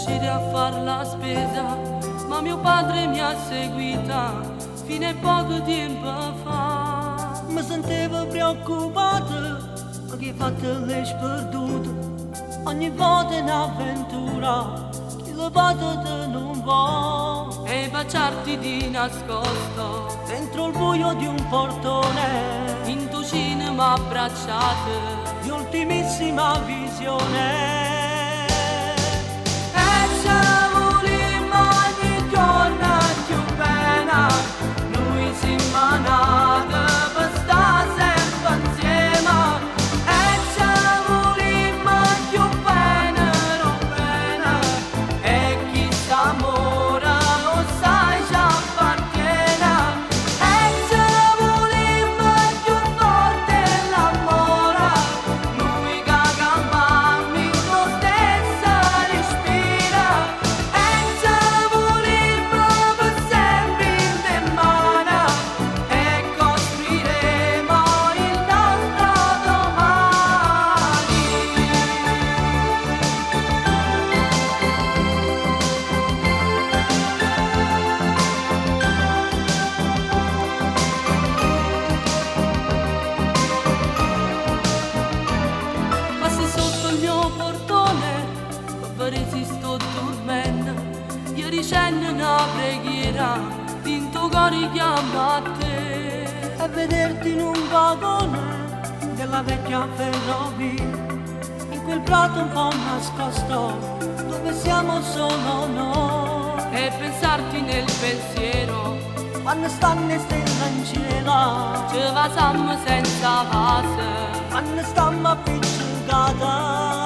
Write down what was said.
uscire a far la spesa, ma mio padre mi ha seguita fino a poco tempo fa. Mi sentivo preoccupata perché fatto le sperdute. Ogni volta in avventura chi lo vado non va. E baciarti di nascosto Dentro il buio di un portone, in tuo cinema abbracciate, di ultimissima visione. Resisto dormendo, io ricendo una preghiera, in tuo cuore chiama a te. E vederti in un vagone della vecchia ferrovia, in quel prato un po' nascosto, dove siamo solo noi. E pensarti nel pensiero, quando stanno stelle in cielo, ci vasiamo senza base, quando stiamo appiccicata.